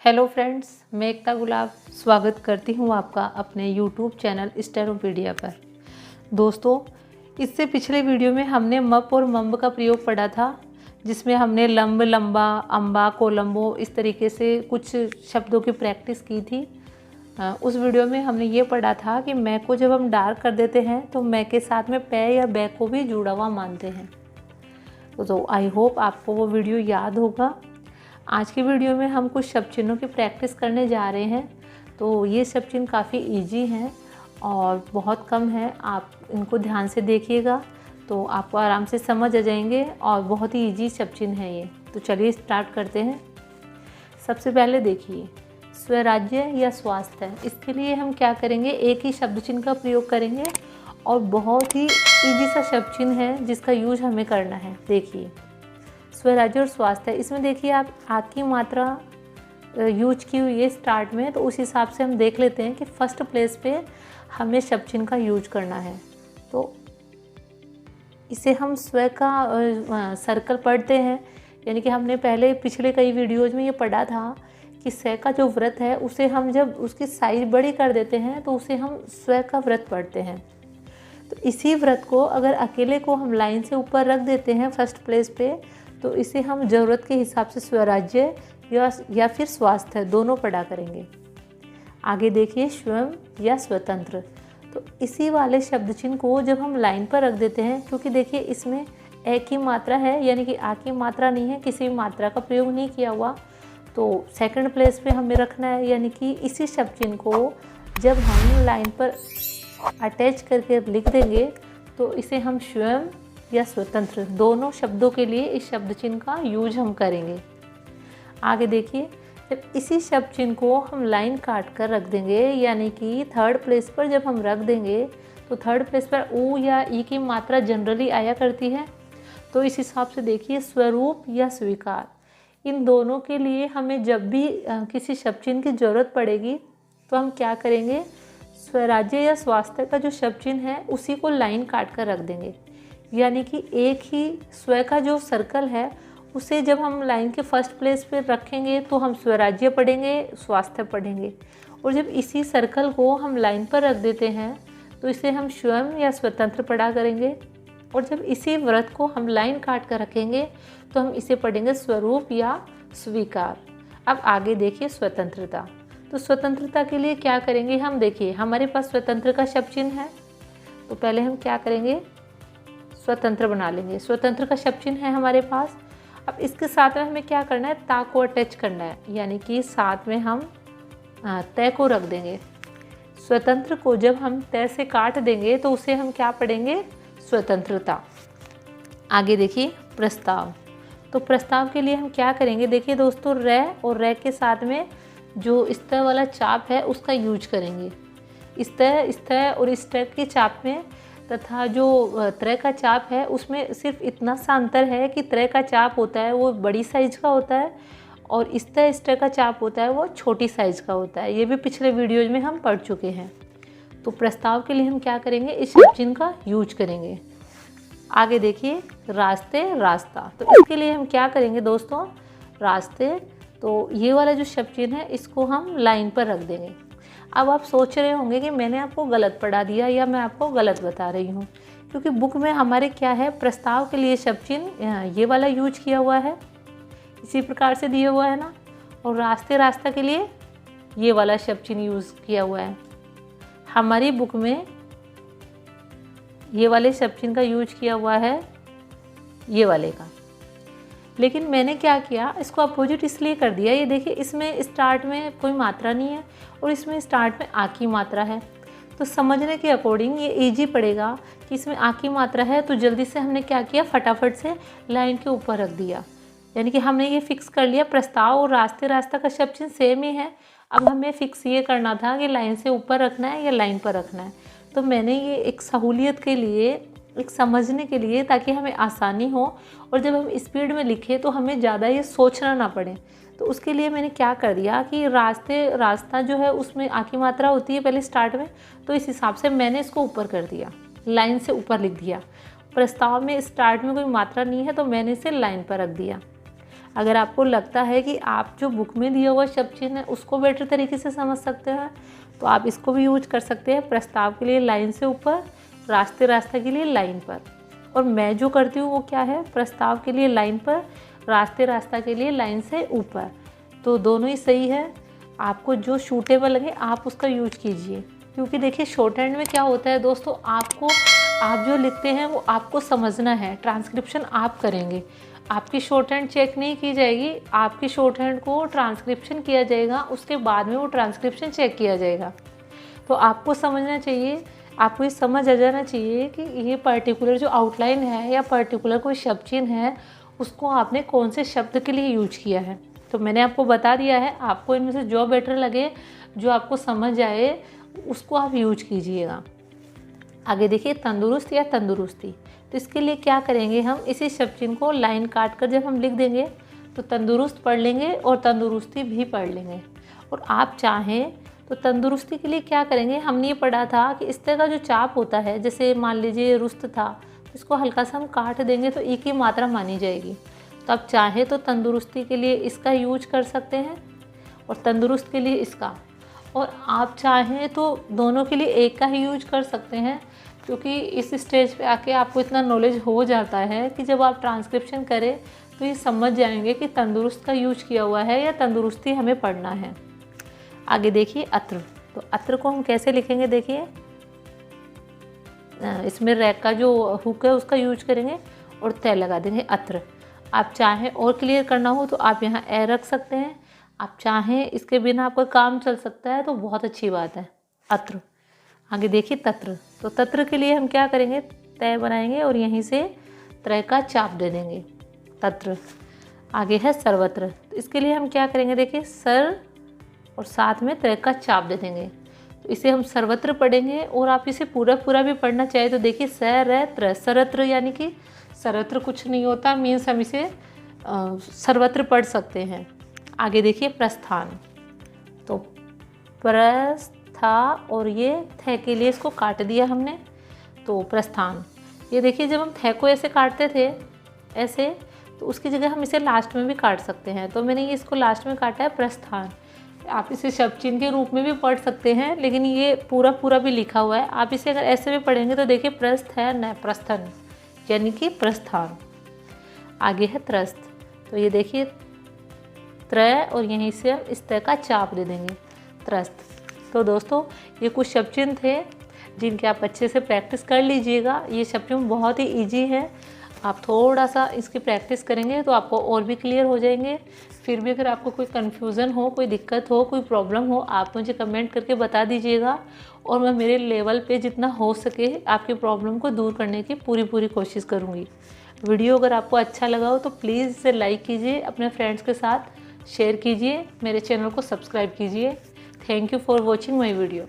Hello friends, मैं एकता गुलाब स्वागत करती हूँ आपका अपने यूट्यूब चैनल स्टेनोपीडिया पर। दोस्तों, इससे पिछले वीडियो में हमने मप और मम्ब का प्रयोग पढ़ा था, जिसमें हमने लंब, लंबा, अम्बा, कोलंबो इस तरीके से कुछ शब्दों की प्रैक्टिस की थी। उस वीडियो में हमने ये पढ़ा था कि मैं को जब हम डार्क कर देते हैं तो मैं के साथ में पे या बै को भी जुड़ा हुआ मानते हैं। तो आई होप आपको वो वीडियो याद होगा। आज की वीडियो में हम कुछ शब्द चिन्हों की प्रैक्टिस करने जा रहे हैं। तो ये शब्द चिन्ह काफ़ी इजी हैं और बहुत कम है। आप इनको ध्यान से देखिएगा तो आपको आराम से समझ आ जाएंगे और बहुत ही इजी शब्द चिन्ह है ये। तो चलिए स्टार्ट करते हैं। सबसे पहले देखिए, स्वराज्य या स्वास्थ्य। इसके लिए हम क्या करेंगे, एक ही शब्द चिन्ह का प्रयोग करेंगे और बहुत ही इजी सा शब्द चिन्ह है जिसका यूज हमें करना है। देखिए, स्वराज्य और स्वास्थ्य, इसमें देखिए आप आ की मात्रा यूज की हुई है स्टार्ट में, तो उस हिसाब से हम देख लेते हैं कि फर्स्ट प्लेस पे हमें शब्द चिन्ह का यूज करना है। तो इसे हम स्व का सर्कल पढ़ते हैं, यानी कि हमने पहले पिछले कई वीडियोज में ये पढ़ा था कि स्व का जो व्रत है उसे हम जब उसकी साइज बड़ी कर देते हैं तो उसे हम स्व का व्रत पढ़ते हैं। तो इसी व्रत को अगर अकेले को हम लाइन से ऊपर रख देते हैं फर्स्ट प्लेस पे, तो इसे हम ज़रूरत के हिसाब से स्वराज्य या फिर स्वास्थ्य दोनों पढ़ा करेंगे। आगे देखिए, स्वयं या स्वतंत्र। तो इसी वाले शब्द चिन्ह को जब हम लाइन पर रख देते हैं, क्योंकि देखिए इसमें ए की मात्रा है, यानी कि आ की मात्रा नहीं है, किसी भी मात्रा का प्रयोग नहीं किया हुआ, तो सेकंड प्लेस पे हमें रखना है। यानी कि इसी शब्द चिन्ह को जब हम लाइन पर अटैच करके लिख देंगे तो इसे हम स्वयं या स्वतंत्र दोनों शब्दों के लिए इस शब्द चिन्ह का यूज हम करेंगे। आगे देखिए, जब इसी शब्द चिन्ह को हम लाइन काट कर रख देंगे, यानी कि थर्ड प्लेस पर जब हम रख देंगे, तो थर्ड प्लेस पर ऊ या ई की मात्रा जनरली आया करती है। तो इस हिसाब से देखिए, स्वरूप या स्वीकार, इन दोनों के लिए हमें जब भी किसी शब्द चिन्ह की ज़रूरत पड़ेगी तो हम क्या करेंगे, स्वराज्य या स्वास्थ्य का जो शब्द चिन्ह है उसी को लाइन काट कर रख देंगे। यानी कि एक ही स्व का जो सर्कल है उसे जब हम लाइन के फर्स्ट प्लेस पे रखेंगे तो हम स्वराज्य पढ़ेंगे, स्वास्थ्य पढ़ेंगे, और जब इसी सर्कल को हम लाइन पर रख देते हैं तो इसे हम स्वयं या स्वतंत्र पढ़ा करेंगे, और जब इसी व्रत को हम लाइन काट कर रखेंगे तो हम इसे पढ़ेंगे स्वरूप या स्वीकार। अब आगे देखिए, स्वतंत्रता। तो स्वतंत्रता के लिए क्या करेंगे हम, देखिए हमारे पास स्वतंत्र का शब्द चिन्ह है, तो पहले हम क्या करेंगे, स्वतंत्र बना लेंगे। स्वतंत्र का शब्द चिन्ह है हमारे पास। अब इसके साथ में हमें क्या करना है, ता को अटैच करना है, यानी कि साथ में हम तय को रख देंगे। स्वतंत्र को जब हम तय से काट देंगे तो उसे हम क्या पढ़ेंगे, स्वतंत्रता। आगे देखिए, प्रस्ताव। तो प्रस्ताव के लिए हम क्या करेंगे, देखिए दोस्तों, रै और रै के साथ में जो स्तर वाला चाप है उसका यूज करेंगे। स्तर और स्तर के चाप में तथा जो त्रय का चाप है उसमें सिर्फ इतना सा अंतर है कि त्रय का चाप होता है वो बड़ी साइज का होता है और स्तर का चाप होता है वो छोटी साइज का होता है। ये भी पिछले वीडियोज में हम पढ़ चुके हैं। तो प्रस्ताव के लिए हम क्या करेंगे, इस शब्द चिन्ह का यूज करेंगे। आगे देखिए, रास्ते, रास्ता। तो इसके लिए हम क्या करेंगे दोस्तों, रास्ते, तो ये वाला जो शब्द चिन्ह है इसको हम लाइन पर रख देंगे। अब आप सोच रहे होंगे कि मैंने आपको गलत पढ़ा दिया या मैं आपको गलत बता रही हूँ, क्योंकि बुक में हमारे क्या है, प्रस्ताव के लिए शब्द चिन्ह ये वाला यूज किया हुआ है, इसी प्रकार से दिया हुआ है ना, और रास्ते, रास्ता के लिए ये वाला शब्द चिन्ह यूज किया हुआ है। हमारी बुक में ये वाले शब्द चिन्ह का यूज किया हुआ है ये वाले का, लेकिन मैंने क्या किया, इसको अपोजिट इसलिए कर दिया। ये देखिए, इसमें स्टार्ट में कोई मात्रा नहीं है और इसमें स्टार्ट में आ की मात्रा है, तो समझने के अकॉर्डिंग ये इजी पड़ेगा कि इसमें आ की मात्रा है, तो जल्दी से हमने क्या किया, फटाफट से लाइन के ऊपर रख दिया। यानी कि हमने ये फिक्स कर लिया, प्रस्ताव और रास्ते, रास्ता का शब्द चिन्ह सेम ही है। अब हमें फिक्स ये करना था कि लाइन से ऊपर रखना है या लाइन पर रखना है। तो मैंने ये एक सहूलियत के लिए, एक समझने के लिए, ताकि हमें आसानी हो और जब हम स्पीड में लिखें तो हमें ज़्यादा ये सोचना ना पड़े, तो उसके लिए मैंने क्या कर दिया कि रास्ते, रास्ता जो है उसमें आ की मात्रा होती है पहले स्टार्ट में, तो इस हिसाब से मैंने इसको ऊपर कर दिया, लाइन से ऊपर लिख दिया। प्रस्ताव में स्टार्ट में कोई मात्रा नहीं है तो मैंने इसे लाइन पर रख दिया। अगर आपको लगता है कि आप जो बुक में दिया हुआ शब्द चिन्ह है उसको बेटर तरीके से समझ सकते हैं तो आप इसको भी यूज कर सकते हैं। प्रस्ताव के लिए लाइन से ऊपर, रास्ते रास्ता के लिए लाइन पर। और मैं जो करती हूँ वो क्या है, प्रस्ताव के लिए लाइन पर, रास्ते रास्ता के लिए लाइन से ऊपर। तो दोनों ही सही है, आपको जो सूटेबल लगे आप उसका यूज कीजिए। क्योंकि देखिए शॉर्ट हैंड में क्या होता है दोस्तों, आप जो लिखते हैं वो आपको समझना है, ट्रांसक्रिप्शन आप करेंगे। आपकी शॉर्ट हैंड चेक नहीं की जाएगी, आपकी शॉर्ट हैंड को ट्रांसक्रिप्शन किया जाएगा, उसके बाद में वो ट्रांसक्रिप्शन चेक किया जाएगा। तो आपको समझना चाहिए, आपको ये समझ आ जाना चाहिए कि ये पर्टिकुलर जो आउटलाइन है या पर्टिकुलर कोई शब्द चिन्ह है उसको आपने कौन से शब्द के लिए यूज किया है। तो मैंने आपको बता दिया है, आपको इनमें से जो बेटर लगे, जो आपको समझ आए उसको आप यूज कीजिएगा। आगे देखिए तंदुरुस्त या तंदुरुस्ती। तो इसके लिए क्या करेंगे, हम इसी शब्द चिन्ह को लाइन काट कर जब हम लिख देंगे तो तंदुरुस्त पढ़ लेंगे और तंदुरुस्ती भी पढ़ लेंगे। और आप चाहें तो तंदुरुस्ती के लिए क्या करेंगे, हमने ये पढ़ा था कि इस तरह का जो चाप होता है, जैसे मान लीजिए रुस्त था, इसको हल्का सा हम काट देंगे तो ई की मात्रा मानी जाएगी। तो आप चाहें तो तंदुरुस्ती के लिए इसका यूज कर सकते हैं और तंदुरुस्त के लिए इसका, और आप चाहें तो दोनों के लिए एक का ही यूज कर सकते हैं। क्योंकि इस स्टेज पे आके आपको इतना नॉलेज हो जाता है कि जब आप ट्रांसक्रिप्शन करें तो ये समझ जाएंगे कि तंदुरुस्त का यूज किया हुआ है या तंदुरुस्ती हमें पढ़ना है। आगे देखिए अत्र। तो अत्र को हम कैसे लिखेंगे, देखिए इसमें रैक का जो हुक है उसका यूज करेंगे और तय लगा देंगे अत्र। आप चाहें और क्लियर करना हो तो आप यहाँ ए रख सकते हैं, आप चाहें इसके बिना आपका काम चल सकता है तो बहुत अच्छी बात है, अत्र। आगे देखिए तत्र। तो तत्र के लिए हम क्या करेंगे, तय बनाएंगे और यहीं से त्रय का चाप दे देंगे, तत्र। आगे है सर्वत्र। तो इसके लिए हम क्या करेंगे, देखिए सर और साथ में त्रय का चाप दे देंगे। तो इसे हम सर्वत्र पढ़ेंगे और आप इसे पूरा पूरा भी पढ़ना चाहे तो देखिए त्र सरत्र, यानी कि सर्वत्र कुछ नहीं होता, मीन्स हम इसे सर्वत्र पढ़ सकते हैं। आगे देखिए प्रस्थान। तो प्रस्था और ये थ के लिए इसको काट दिया हमने, तो प्रस्थान। ये देखिए जब हम थ को ऐसे काटते थे ऐसे, तो उसकी जगह हम इसे लास्ट में भी काट सकते हैं। तो मैंने ये इसको लास्ट में काटा है प्रस्थान। आप इसे शब्द चिन्ह के रूप में भी पढ़ सकते हैं, लेकिन ये पूरा पूरा भी लिखा हुआ है। आप इसे अगर ऐसे भी पढ़ेंगे तो देखिए प्रस्थ है न प्रस्थन, यानी कि प्रस्थान। आगे है त्रस्त। तो ये देखिए त्रय और यहीं से हम इस तरह का चाप दे देंगे, त्रस्त। तो दोस्तों ये कुछ शब्द चिन्ह थे जिनके आप अच्छे से प्रैक्टिस कर लीजिएगा। ये शब्द चिन्ह बहुत ही ईजी है, आप थोड़ा सा इसकी प्रैक्टिस करेंगे तो आपको और भी क्लियर हो जाएंगे। फिर भी अगर आपको कोई कन्फ्यूज़न हो, कोई दिक्कत हो, कोई प्रॉब्लम हो, आप मुझे कमेंट करके बता दीजिएगा और मैं मेरे लेवल पे जितना हो सके आपकी प्रॉब्लम को दूर करने की पूरी कोशिश करूँगी। वीडियो अगर आपको अच्छा लगा हो तो प्लीज़ इसे लाइक कीजिए, अपने फ्रेंड्स के साथ शेयर कीजिए, मेरे चैनल को सब्सक्राइब कीजिए। Thank you for watching my video.